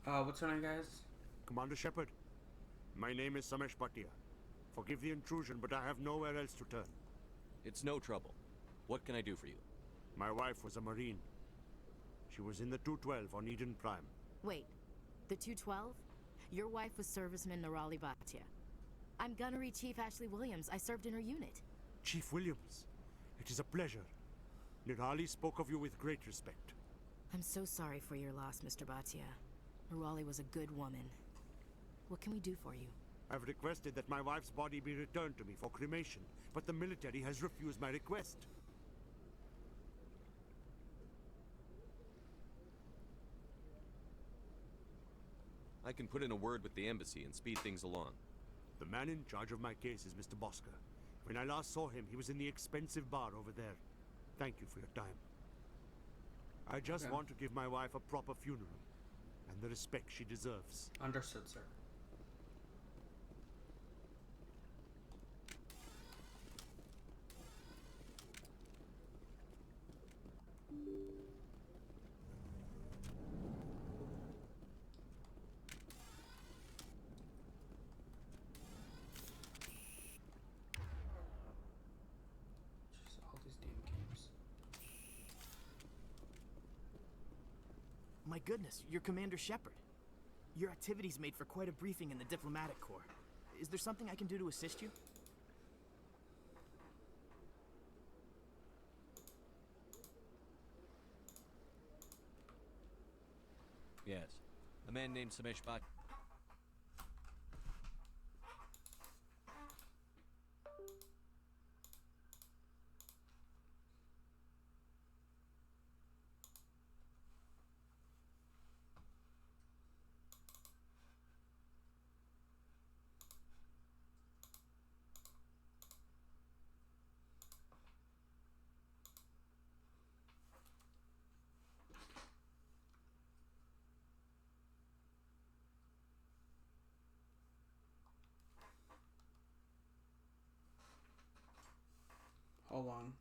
What's your name, guys? Commander Shepard, my name is Samesh Bhatia. Forgive the intrusion, but I have nowhere else to turn. It's no trouble. What can I do for you? My wife was a Marine. She was in the 212 on Eden Prime. Wait, the 212? Your wife was serviceman Nirali Bhatia. I'm Gunnery Chief Ashley Williams. I served in her unit. Chief Williams, it is a pleasure. Nirali spoke of you with great respect. I'm so sorry for your loss, Mr. Bhatia. Nirali was a good woman. What can we do for you? I've requested that my wife's body be returned to me for cremation, but the military has refused my request. I can put in a word with the embassy and speed things along. The man in charge of my case is Mr. Bosker. When I last saw him, he was in the expensive bar over there. Thank you for your time. I just want to give my wife a proper funeral, and the respect she deserves. Understood, sir. Just all these damn games. My goodness, you're Commander Shepard. Your activities made for quite a briefing in the diplomatic corps. Is there something I can do to assist you? Yes. A man named Samesh Bhatia. Hold on.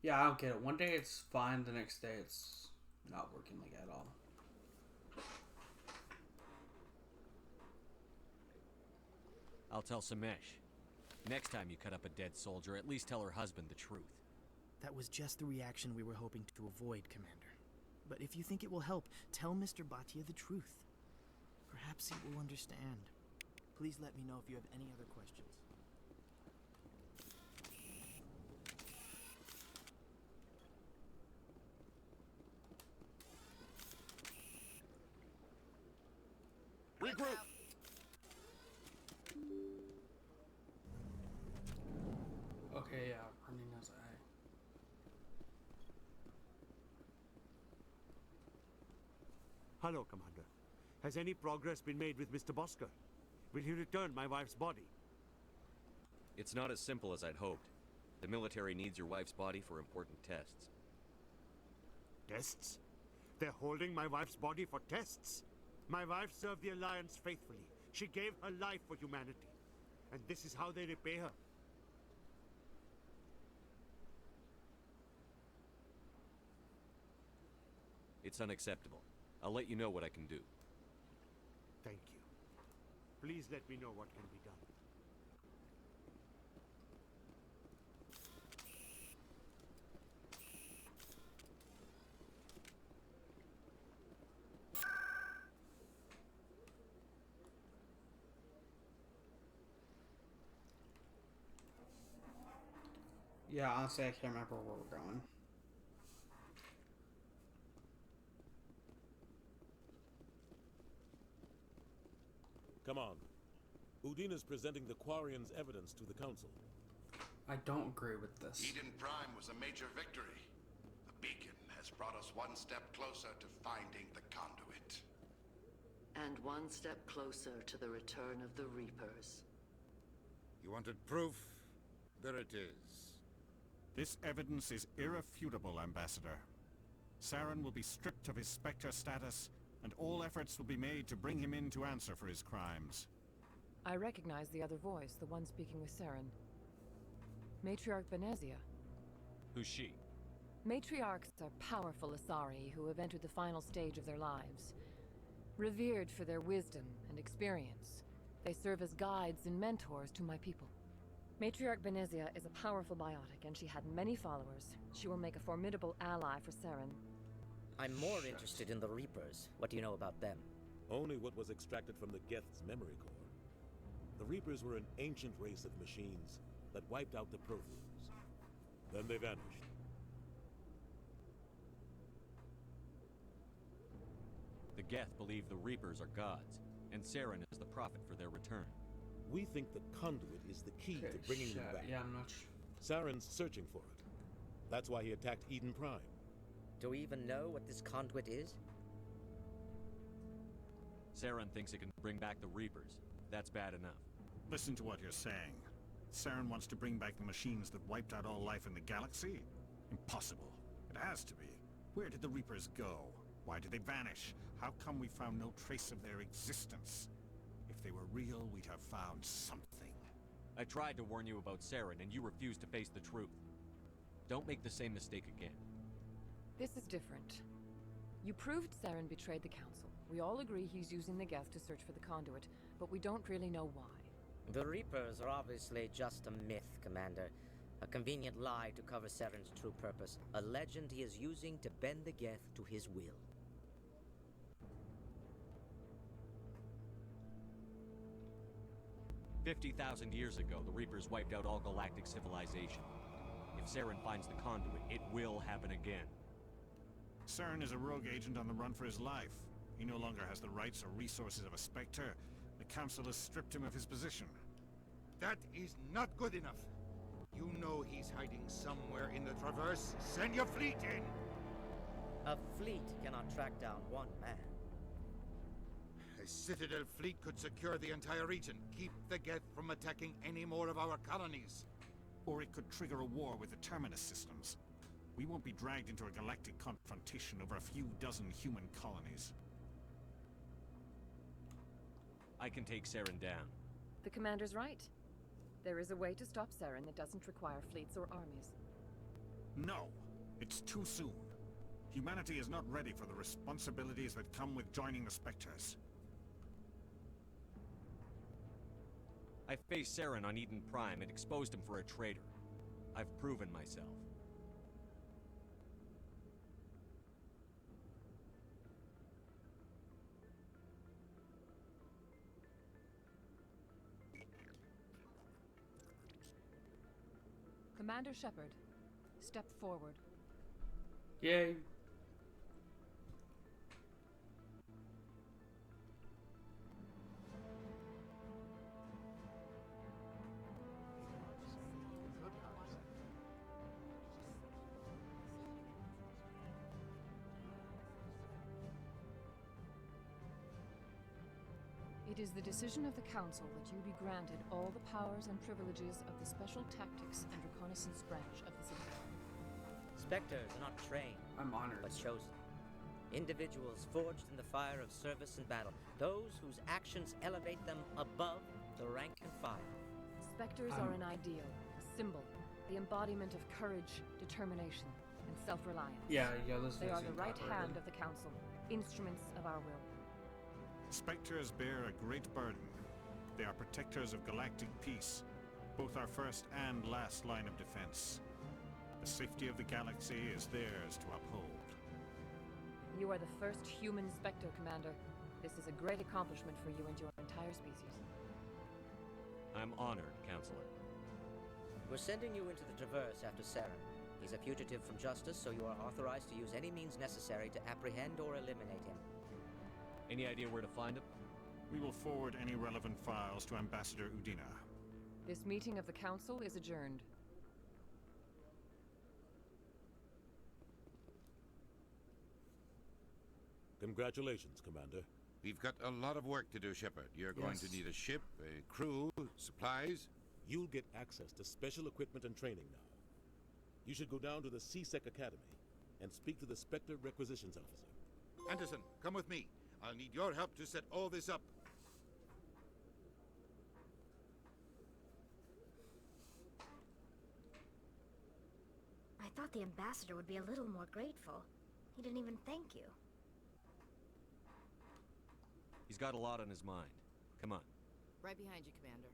Yeah, I don't get it. One day it's fine, the next day it's not working like at all. I'll tell Samesh. Next time you cut up a dead soldier, at least tell her husband the truth. That was just the reaction we were hoping to avoid, Commander. But if you think it will help, tell Mr. Bhatia the truth. Perhaps he will understand. Please let me know if you have any other questions. Regroup! Okay, yeah, running as I. Hello, Commander. Has any progress been made with Mr. Bosker? Will he return my wife's body? It's not as simple as I'd hoped. The military needs your wife's body for important tests. Tests? They're holding my wife's body for tests? My wife served the Alliance faithfully. She gave her life for humanity. And this is how they repay her. It's unacceptable. I'll let you know what I can do. Thank you. Please let me know what can be done. Yeah, honestly, I can't remember where we're going. Come on. Udine is presenting the Quarians' evidence to the Council. I don't agree with this. Eden Prime was a major victory. The beacon has brought us one step closer to finding the conduit. And one step closer to the return of the Reapers. You wanted proof? There it is. This evidence is irrefutable, Ambassador. Saren will be stripped of his Spectre status, and all efforts will be made to bring him in to answer for his crimes. I recognize the other voice, the one speaking with Saren. Matriarch Benezia. Who's she? Matriarchs are powerful Asari who have entered the final stage of their lives. Revered for their wisdom and experience, they serve as guides and mentors to my people. Matriarch Benezia is a powerful biotic, and she had many followers. She will make a formidable ally for Saren. I'm more interested in the Reapers. What do you know about them? Only what was extracted from the Geth's memory core. The Reapers were an ancient race of machines that wiped out the Protheans. Then they vanished. The Geth believe the Reapers are gods, and Saren is the prophet for their return. We think the conduit is the key to bringing them back. Yeah, I'm not sure. Saren's searching for it. That's why he attacked Eden Prime. Do we even know what this conduit is? Saren thinks it can bring back the Reapers. That's bad enough. Listen to what you're saying. Saren wants to bring back the machines that wiped out all life in the galaxy? Impossible. It has to be. Where did the Reapers go? Why did they vanish? How come we found no trace of their existence? If they were real, we'd have found something. I tried to warn you about Saren, and you refused to face the truth. Don't make the same mistake again. This is different. You proved Saren betrayed the Council. We all agree he's using the Geth to search for the conduit, but we don't really know why. The Reapers are obviously just a myth, Commander. A convenient lie to cover Saren's true purpose. A legend he is using to bend the Geth to his will. 50,000 years ago, the Reapers wiped out all galactic civilization. If Saren finds the conduit, it will happen again. Saren is a rogue agent on the run for his life. He no longer has the rights or resources of a Spectre. The Council has stripped him of his position. That is not good enough. You know he's hiding somewhere in the Traverse. Send your fleet in! A fleet cannot track down one man. A Citadel fleet could secure the entire region. Keep the Geth from attacking any more of our colonies. Or it could trigger a war with the Terminus systems. We won't be dragged into a galactic confrontation over a few dozen human colonies. I can take Saren down. The Commander's right. There is a way to stop Saren that doesn't require fleets or armies. No, it's too soon. Humanity is not ready for the responsibilities that come with joining the Spectres. I faced Saren on Eden Prime and exposed him for a traitor. I've proven myself. Commander Shepard, step forward. Yay. It is the decision of the Council that you be granted all the powers and privileges of the Special Tactics and Reconnaissance branch of the Citadel. Spectres are not trained, I'm honored. but chosen. Individuals forged in the fire of service and battle. Those whose actions elevate them above the rank and file. Spectres are an ideal, a symbol, the embodiment of courage, determination, and self-reliance. Yeah, They are the right hand of the Council, instruments of our will. Spectres bear a great burden. They are protectors of galactic peace, both our first and last line of defense. The safety of the galaxy is theirs to uphold. You are the first human Spectre, Commander. This is a great accomplishment for you and your entire species. I'm honored, Counselor. We're sending you into the Traverse after Saren. He's a fugitive from justice, so you are authorized to use any means necessary to apprehend or eliminate him. Any idea where to find him? We will forward any relevant files to Ambassador Udina. This meeting of the Council is adjourned. Congratulations, Commander. We've got a lot of work to do, Shepard. You're going to need a ship, a crew, supplies. You'll get access to special equipment and training now. You should go down to the C-Sec Academy and speak to the Spectre Requisitions Officer. Anderson, come with me. I'll need your help to set all this up. thought the ambassador would be a little more grateful. He didn't even thank you. He's got a lot on his mind. Come on. Right behind you, Commander.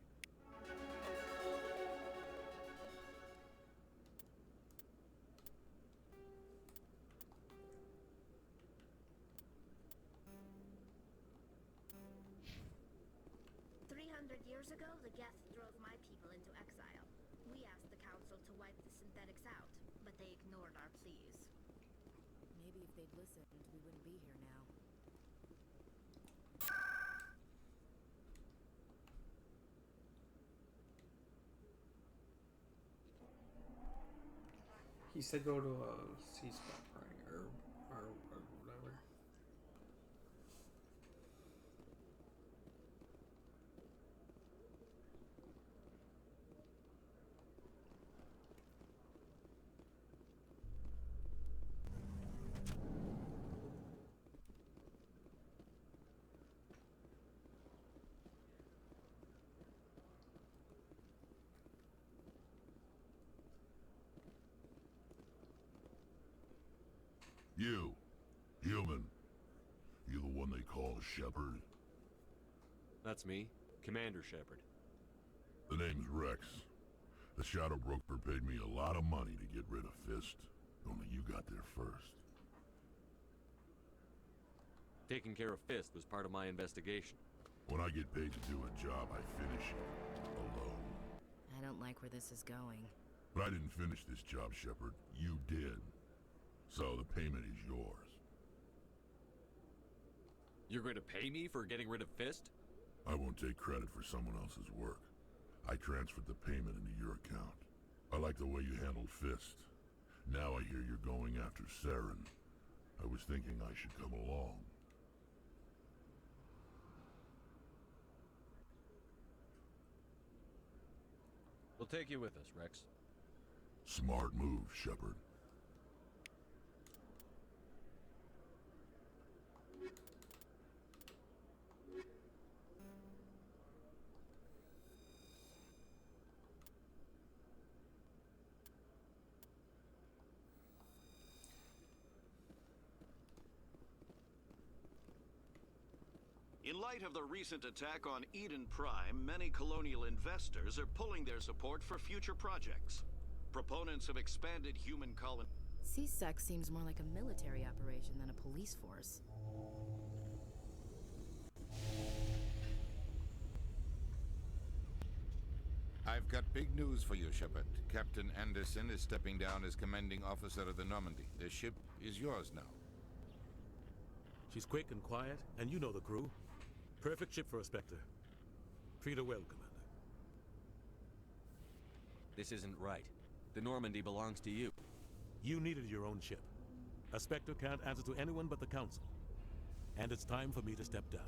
Years ago, the Geth drove my people into exile. We asked the Council to wipe the synthetics out, but they ignored our pleas. Maybe if they'd listened, we wouldn't be here now. He said go to a C spot, right? Or whatever. You, human. You the one they call Shepard? That's me, Commander Shepard. The name's Rex. The Shadow Broker paid me a lot of money to get rid of Fist. Only you got there first. Taking care of Fist was part of my investigation. When I get paid to do a job, I finish it. Alone. I don't like where this is going. But I didn't finish this job, Shepard. You did. So the payment is yours. You're going to pay me for getting rid of Fist? I won't take credit for someone else's work. I transferred the payment into your account. I like the way you handled Fist. Now I hear you're going after Saren. I was thinking I should come along. We'll take you with us, Rex. Smart move, Shepard. In light of the recent attack on Eden Prime, many colonial investors are pulling their support for future projects. Proponents of expanded human colony... CSEC seems more like a military operation than a police force. I've got big news for you, Shepard. Captain Anderson is stepping down as commanding officer of the Normandy. The ship is yours now. She's quick and quiet, and you know the crew. Perfect ship for a Spectre. Treat her well, Commander. This isn't right. The Normandy belongs to you. You needed your own ship. A Spectre can't answer to anyone but the Council. And it's time for me to step down.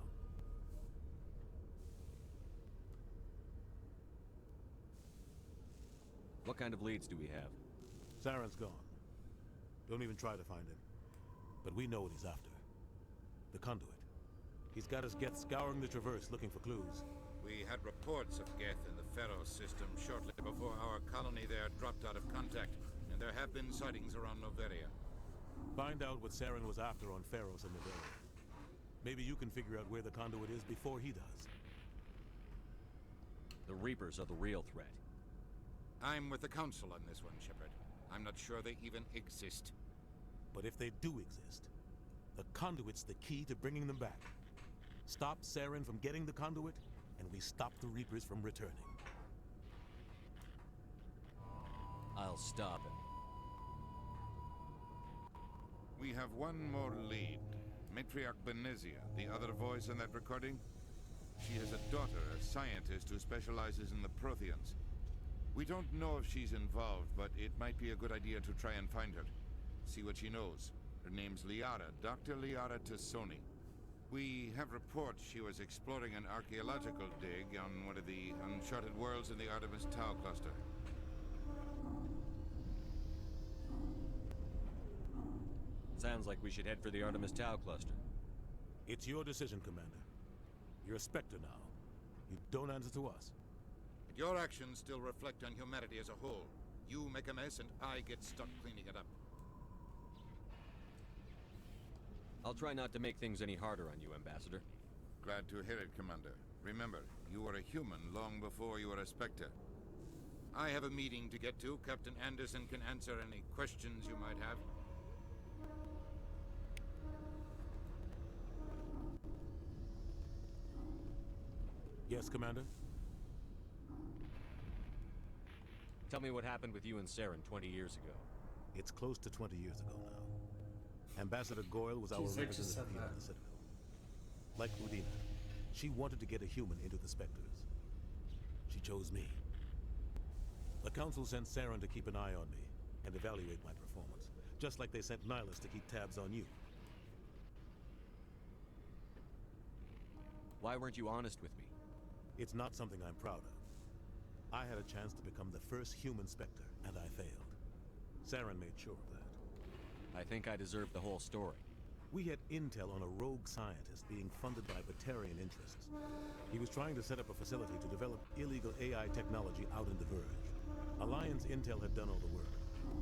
What kind of leads do we have? Saren's gone. Don't even try to find him. But we know what he's after. The conduit. He's got his Geth scouring the Traverse looking for clues. We had reports of Geth in the Pharaoh system shortly before our colony there dropped out of contact, and there have been sightings around Noveria. Find out what Saren was after on Pharaohs and Noveria. Maybe you can figure out where the conduit is before he does. The Reapers are the real threat. I'm with the Council on this one, Shepard. I'm not sure they even exist. But if they do exist, the conduit's the key to bringing them back. Stop Saren from getting the conduit, and we stop the Reapers from returning. I'll stop it. We have one more lead. Matriarch Benezia, the other voice in that recording. She has a daughter, a scientist who specializes in the Protheans. We don't know if she's involved, but it might be a good idea to try and find her. See what she knows. Her name's Liara, Dr. Liara Tassoni. We have reports she was exploring an archaeological dig on one of the uncharted worlds in the Artemis Tau cluster. Sounds like we should head for the Artemis Tau cluster. It's your decision, Commander. You're a Spectre now. You don't answer to us. But your actions still reflect on humanity as a whole. You make a mess and I get stuck cleaning it up. I'll try not to make things any harder on you, Ambassador. Glad to hear it, Commander. Remember, you were a human long before you were a Spectre. I have a meeting to get to. Captain Anderson can answer any questions you might have. Yes, Commander? Tell me what happened with you and Saren 20 years ago. It's close to 20 years ago now. Ambassador Goyle was our representative here in the Citadel. Like Udina, she wanted to get a human into the Spectres. She chose me. The Council sent Saren to keep an eye on me and evaluate my performance, just like they sent Nihilus to keep tabs on you. Why weren't you honest with me? It's not something I'm proud of. I had a chance to become the first human Spectre, and I failed. Saren made sure of that. I think I deserve the whole story. We had intel on a rogue scientist being funded by Batarian interests. He was trying to set up a facility to develop illegal AI technology out in the Verge. Alliance intel had done all the work,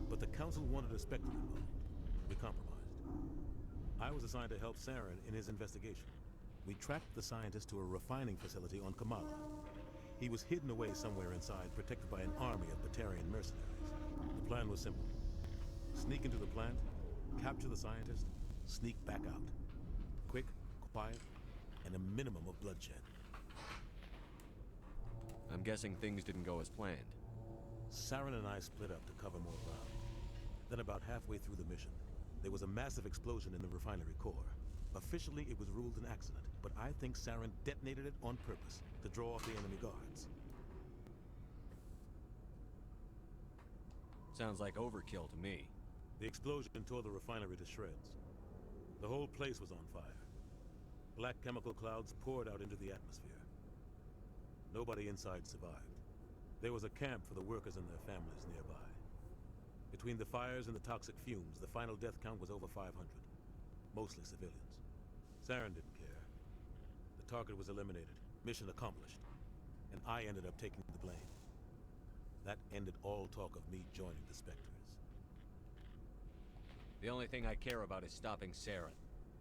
but the Council wanted a Spectre involved. We compromised. I was assigned to help Saren in his investigation. We tracked the scientist to a refining facility on Kamala. He was hidden away somewhere inside, protected by an army of Batarian mercenaries. The plan was simple. Sneak into the plant, capture the scientist, sneak back out. Quick, quiet, and a minimum of bloodshed. I'm guessing things didn't go as planned. Saren and I split up to cover more ground. Then about halfway through the mission, there was a massive explosion in the refinery core. Officially, it was ruled an accident, but I think Saren detonated it on purpose to draw off the enemy guards. Sounds like overkill to me. The explosion tore the refinery to shreds. The whole place was on fire. Black chemical clouds poured out into the atmosphere. Nobody inside survived. There was a camp for the workers and their families nearby. Between the fires and the toxic fumes, the final death count was over 500. Mostly civilians. Saren didn't care. The target was eliminated, mission accomplished, and I ended up taking the blame. That ended all talk of me joining the Spectres. The only thing I care about is stopping Saren.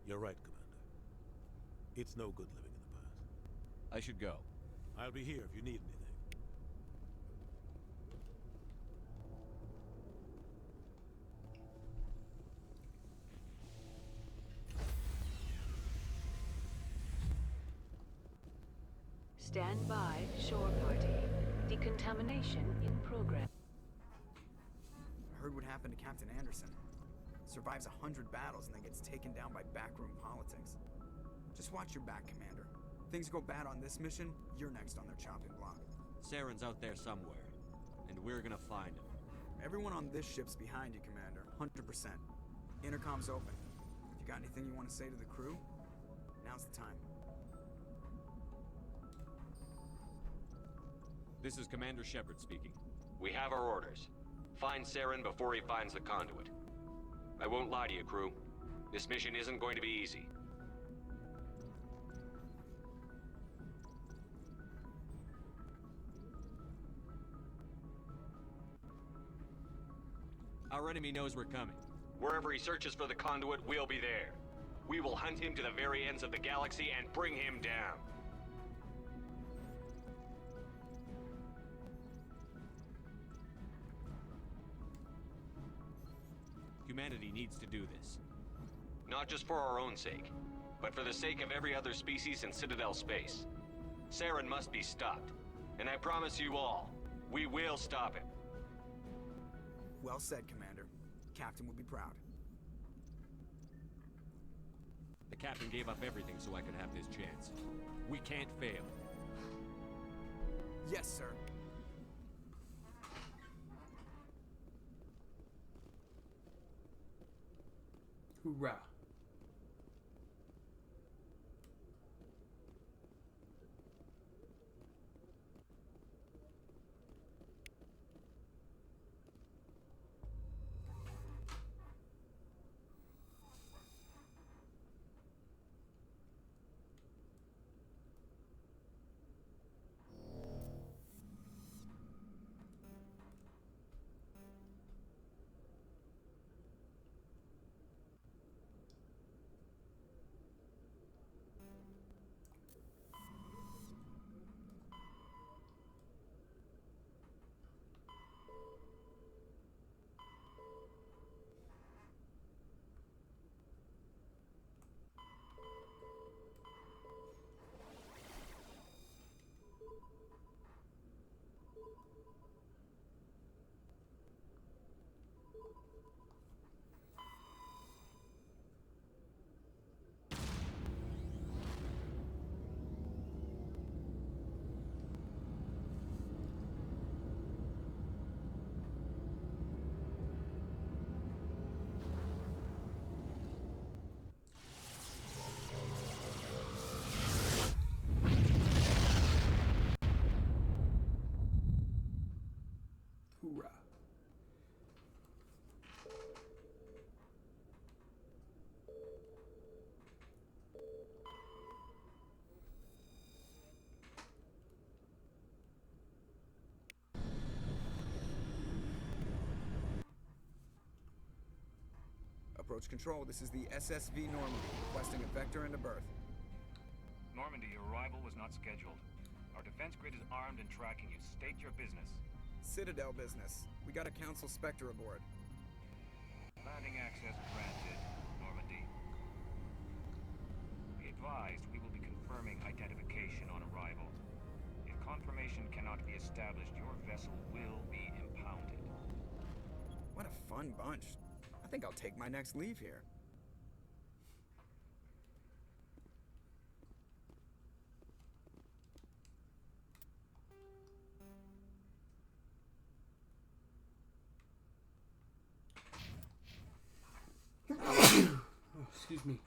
You're right, Commander. It's no good living in the past. I should go. I'll be here if you need anything. Stand by, shore party. Decontamination in progress. Heard what happened to Captain Anderson. Survives 100 battles and then gets taken down by backroom politics. Just watch your back, Commander. Things go bad on this mission, you're next on their chopping block. Saren's out there somewhere, and we're gonna find him. Everyone on this ship's behind you, Commander. 100%. Intercom's open. If you got anything you want to say to the crew, now's the time. This is Commander Shepard speaking. We have our orders. Find Saren before he finds the conduit. I won't lie to you, crew. This mission isn't going to be easy. Our enemy knows we're coming. Wherever he searches for the conduit, we'll be there. We will hunt him to the very ends of the galaxy and bring him down. Humanity needs to do this. Not just for our own sake, but for the sake of every other species in Citadel space. Saren must be stopped. And I promise you all, we will stop him. Well said, Commander. Captain would be proud. The captain gave up everything so I could have this chance. We can't fail. Yes, sir. Hoorah. Approach control, this is the SSV Normandy, requesting a vector and a berth. Normandy, your arrival was not scheduled. Our defense grid is armed and tracking you. State your business. Citadel business. We got a Council Spectre aboard. Landing access granted, Normandy. Be advised, we will be confirming identification on arrival. If confirmation cannot be established, your vessel will be impounded. What a fun bunch. I think I'll take my next leave here. Oh, excuse me.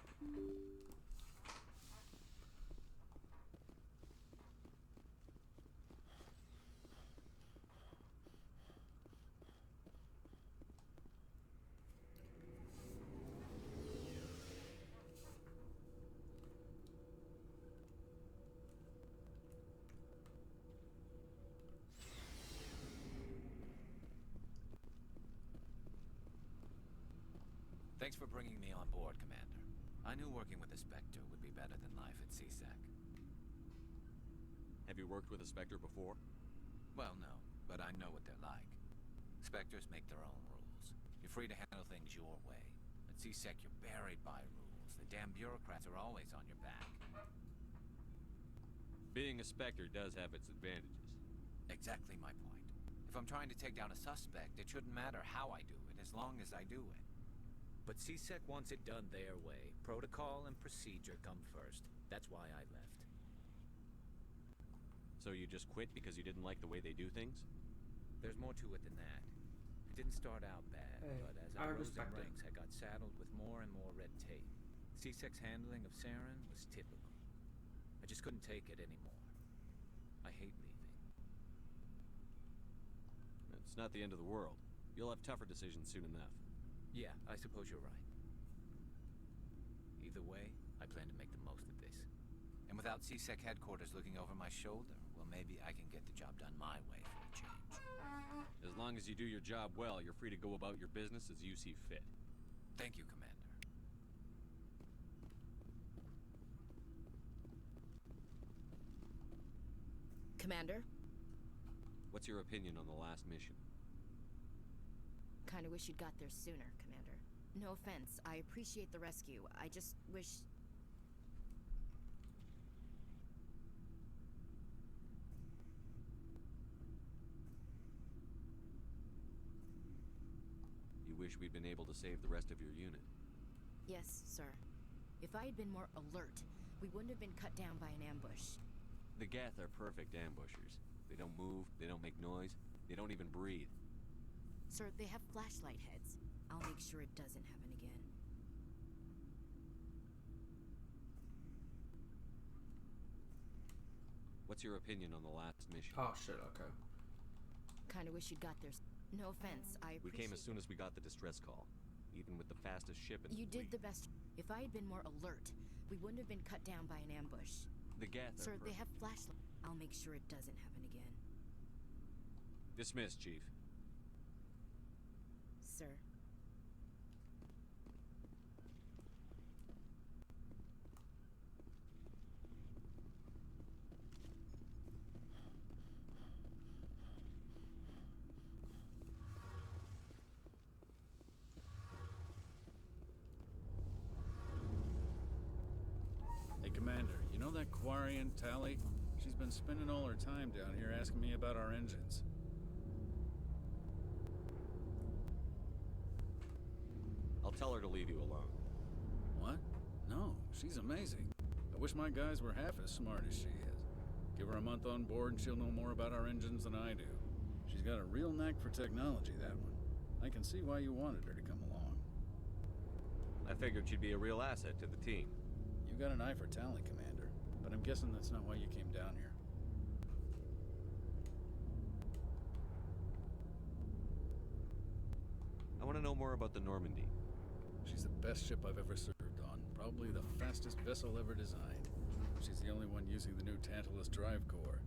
Thanks for bringing me on board, Commander. I knew working with a Spectre would be better than life at CSEC. Have you worked with a Spectre before? Well, no, but I know what they're like. Spectres make their own rules. You're free to handle things your way. At CSEC, you're buried by rules. The damn bureaucrats are always on your back. Being a Spectre does have its advantages. Exactly my point. If I'm trying to take down a suspect, it shouldn't matter how I do it, as long as I do it. But CSEC wants it done their way. Protocol and procedure come first. That's why I left. So you just quit because you didn't like the way they do things? There's more to it than that. It didn't start out bad, but as I rose in ranks, I got saddled with more and more red tape. CSEC's handling of Saren was typical. I just couldn't take it anymore. I hate leaving. It's not the end of the world. You'll have tougher decisions soon enough. Yeah, I suppose you're right. Either way, I plan to make the most of this. And without CSEC headquarters looking over my shoulder, well, maybe I can get the job done my way for a change. As long as you do your job well, you're free to go about your business as you see fit. Thank you, Commander. Commander? What's your opinion on the last mission? Kinda wish you'd got there sooner, Commander. No offense, I appreciate the rescue. I just wish... You wish we'd been able to save the rest of your unit? Yes, sir. If I had been more alert, we wouldn't have been cut down by an ambush. The Geth are perfect ambushers. They don't move, they don't make noise, they don't even breathe. Sir, they have flashlight heads. I'll make sure it doesn't happen again. What's your opinion on the last mission? Oh shit, okay. Kinda wish you'd got there. No offense, I appreciate... We came as soon as we got the distress call. Even with the fastest ship in the You fleet. did the best. If I had been more alert, we wouldn't have been cut down by an ambush. The Geth Sir, are they have flashlight. I'll make sure it doesn't happen again. Dismissed, Chief. Sir. Hey, Commander, you know that Quarian, Tally? She's been spending all her time down here asking me about our engines. I'll tell her to leave you alone. What? No, she's amazing. I wish my guys were half as smart as she is. Give her a month on board and she'll know more about our engines than I do. She's got a real knack for technology, that one. I can see why you wanted her to come along. I figured she'd be a real asset to the team. You got an eye for talent, Commander, but I'm guessing that's not why you came down here. I want to know more about the Normandy. She's the best ship I've ever served on. Probably the fastest vessel ever designed. She's the only one using the new Tantalus drive core.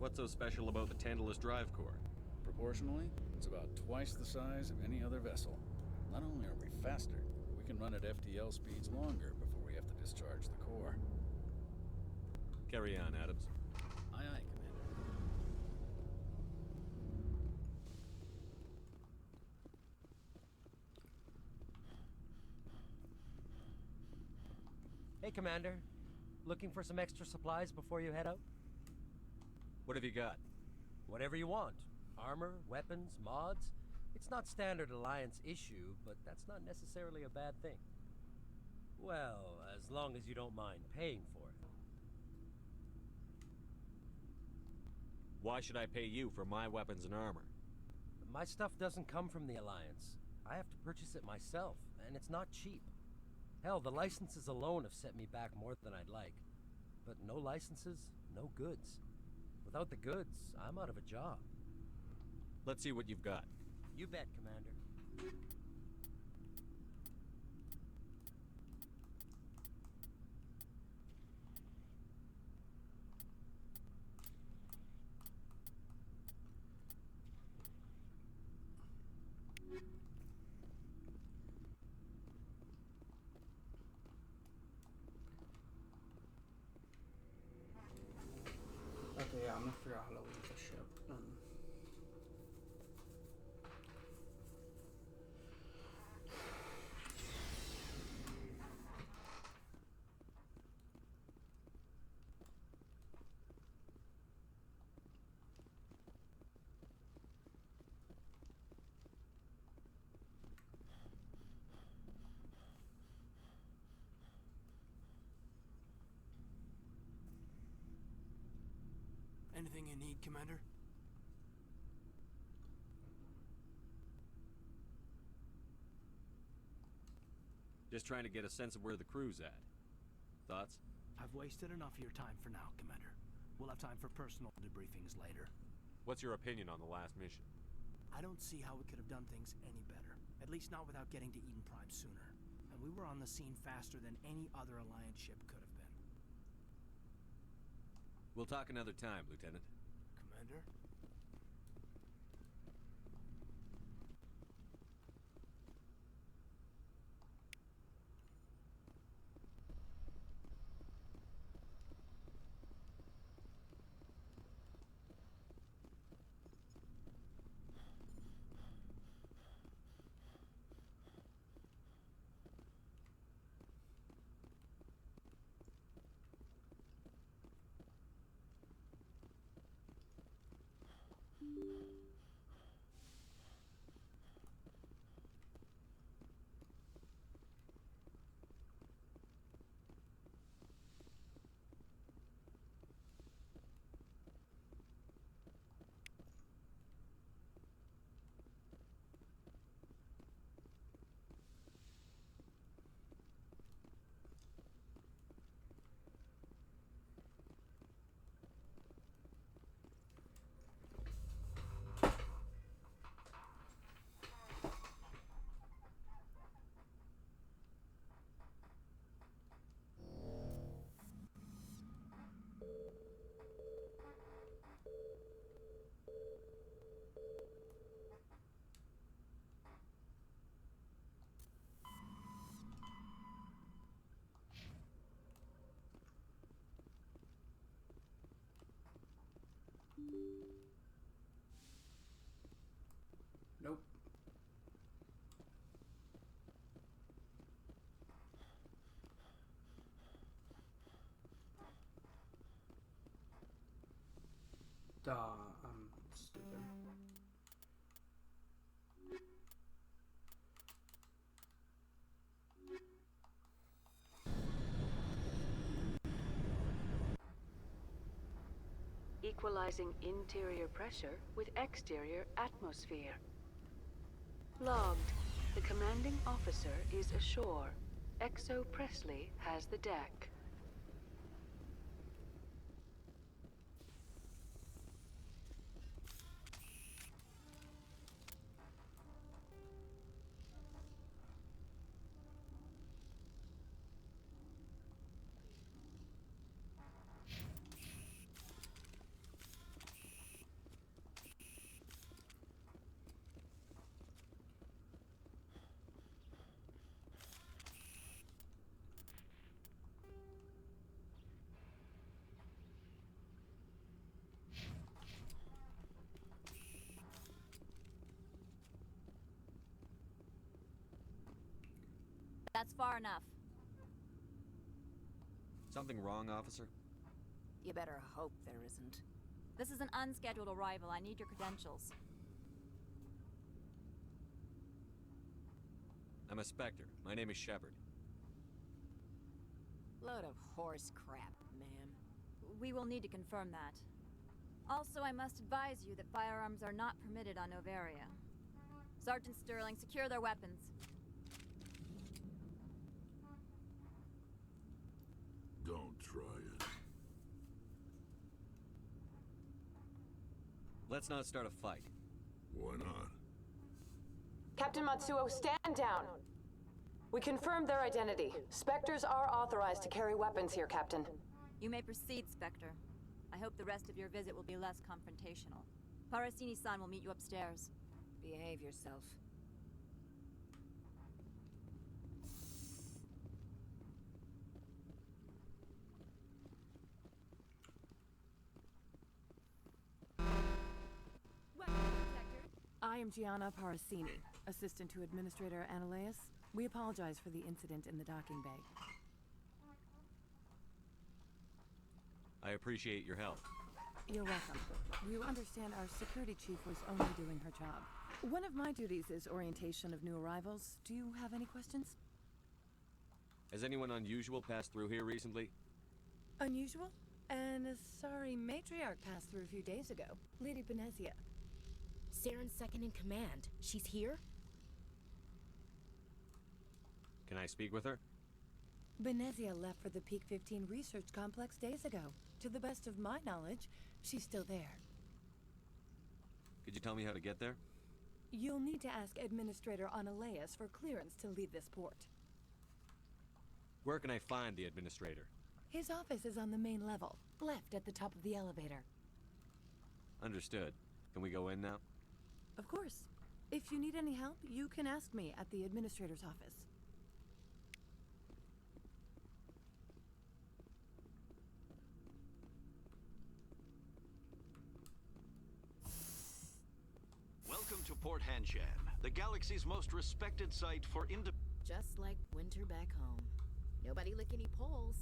What's so special about the Tantalus drive core? Proportionally, it's about twice the size of any other vessel. Not only are we faster, we can run at FTL speeds longer before we have to discharge the core. Carry on, Adams. Aye, aye, Commander. Hey, Commander. Looking for some extra supplies before you head out? What have you got? Whatever you want. Armor, weapons, mods. It's not standard Alliance issue, but that's not necessarily a bad thing. Well, as long as you don't mind paying for it. Why should I pay you for my weapons and armor? My stuff doesn't come from the Alliance. I have to purchase it myself, and it's not cheap. Hell, the licenses alone have set me back more than I'd like. But no licenses, no goods. Without the goods, I'm out of a job. Let's see what you've got. You bet, Commander. Okay, yeah, I'm gonna figure out how to leave the ship. Anything you need, Commander? Just trying to get a sense of where the crew's at. Thoughts? I've wasted enough of your time for now, Commander. We'll have time for personal debriefings later. What's your opinion on the last mission? I don't see how we could have done things any better. At least not without getting to Eden Prime sooner. And we were on the scene faster than any other Alliance ship could have been. We'll talk another time, Lieutenant. Commander? Nope. Duh, I'm stupid. Equalizing interior pressure with exterior atmosphere. Logged. The commanding officer is ashore. Exo Presley has the deck. That's far enough. Something wrong, officer? You better hope there isn't. This is an unscheduled arrival. I need your credentials. I'm a Spectre. My name is Shepard. Load of horse crap, ma'am. We will need to confirm that. Also, I must advise you that firearms are not permitted on Novaria. Sergeant Sterling, secure their weapons. Don't try it. Let's not start a fight. Why not? Captain Matsuo, stand down! We confirmed their identity. Spectres are authorized to carry weapons here, Captain. You may proceed, Spectre. I hope the rest of your visit will be less confrontational. Parasini-san will meet you upstairs. Behave yourself. I am Gianna Parasini, assistant to Administrator Analeas. We apologize for the incident in the docking bay. I appreciate your help. You're welcome. You understand our security chief was only doing her job. One of my duties is orientation of new arrivals. Do you have any questions? Has anyone unusual passed through here recently? Unusual? And a sorry matriarch passed through a few days ago. Lady Benezia. Saren's second in command. She's here? Can I speak with her? Benezia left for the Peak 15 research complex days ago. To the best of my knowledge, she's still there. Could you tell me how to get there? You'll need to ask Administrator Analeas for clearance to leave this port. Where can I find the administrator? His office is on the main level, left at the top of the elevator. Understood. Can we go in now? Of course. If you need any help, you can ask me at the Administrator's office. Welcome to Port Hanshan, the galaxy's most respected site for Just like winter back home. Nobody lick any poles.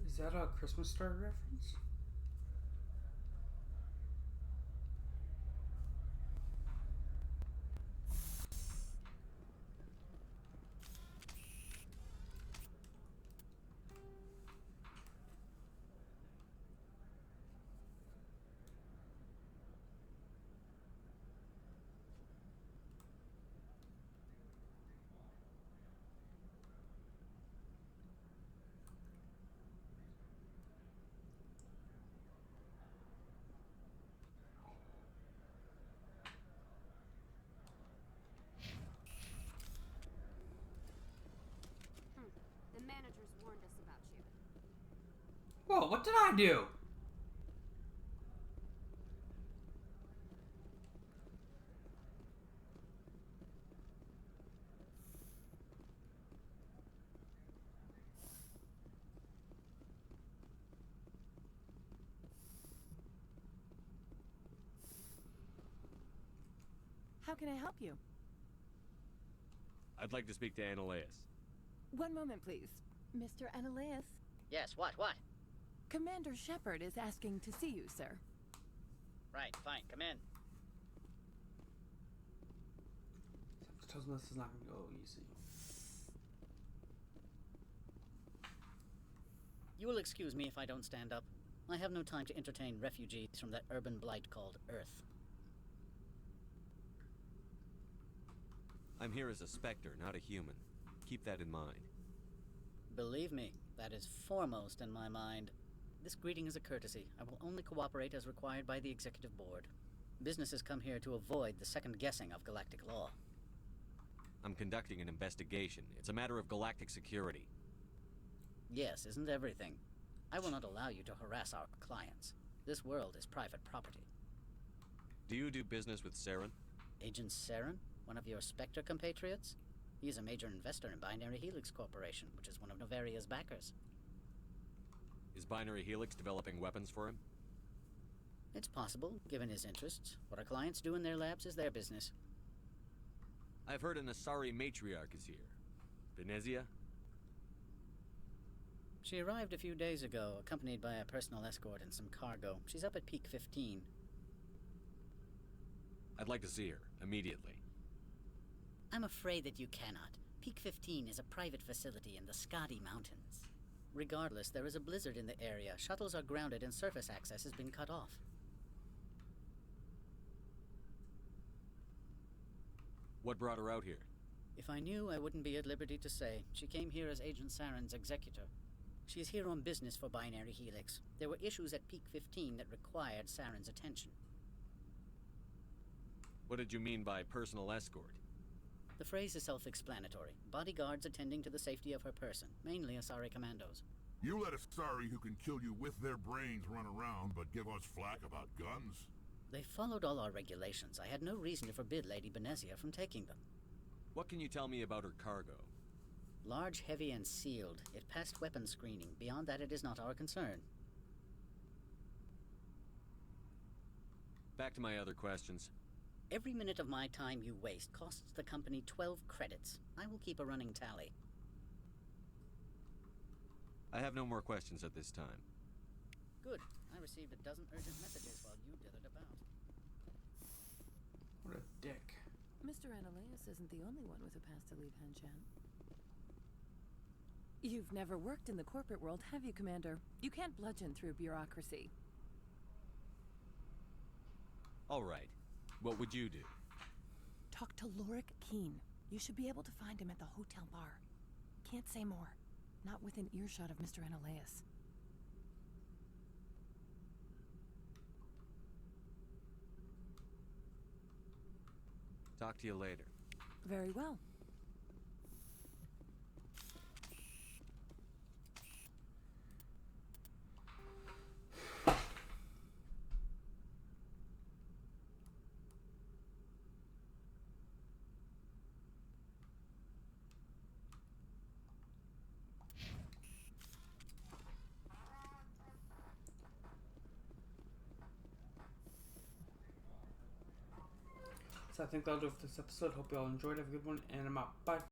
Is that a Christmas Story reference? The managers warned us about you. Whoa, what did I do? How can I help you? I'd like to speak to Analeas. One moment, please. Mr. Analeas? Yes, what? Commander Shepard is asking to see you, sir. Right, fine, come in. Tells me this is not gonna go easy. You will excuse me if I don't stand up. I have no time to entertain refugees from that urban blight called Earth. I'm here as a Spectre, not a human. Keep that in mind. Believe me, that is foremost in my mind. This greeting is a courtesy. I will only cooperate as required by the Executive Board. Businesses come here to avoid the second guessing of galactic law. I'm conducting an investigation. It's a matter of galactic security. Yes, isn't everything? I will not allow you to harass our clients. This world is private property. Do you do business with Saren? Agent Saren? One of your Spectre compatriots? He is a major investor in Binary Helix Corporation, which is one of Novaria's backers. Is Binary Helix developing weapons for him? It's possible, given his interests. What our clients do in their labs is their business. I've heard an Asari matriarch is here. Venezia? She arrived a few days ago, accompanied by a personal escort and some cargo. She's up at Peak 15. I'd like to see her, immediately. I'm afraid that you cannot. Peak 15 is a private facility in the Skadi Mountains. Regardless, there is a blizzard in the area. Shuttles are grounded and surface access has been cut off. What brought her out here? If I knew, I wouldn't be at liberty to say. She came here as Agent Saren's executor. She is here on business for Binary Helix. There were issues at Peak 15 that required Saren's attention. What did you mean by personal escort? The phrase is self-explanatory. Bodyguards attending to the safety of her person, mainly Asari commandos. You let Asari who can kill you with their brains run around, but give us flack about guns? They followed all our regulations. I had no reason to forbid Lady Benezia from taking them. What can you tell me about her cargo? Large, heavy, and sealed. It passed weapons screening. Beyond that, it is not our concern. Back to my other questions. Every minute of my time you waste costs the company 12 credits. I will keep a running tally. I have no more questions at this time. Good. I received a dozen urgent messages while you dithered about. What a dick. Mr. Ananias isn't the only one with a past to leave Henshan. You've never worked in the corporate world, have you, Commander? You can't bludgeon through bureaucracy. All right. What would you do? Talk to Lorik Keen. You should be able to find him at the hotel bar. Can't say more. Not within earshot of Mr. Ananias. Talk to you later. Very well. So I think that'll do it for this episode. Hope you all enjoyed. Have a good one, and I'm out. Bye.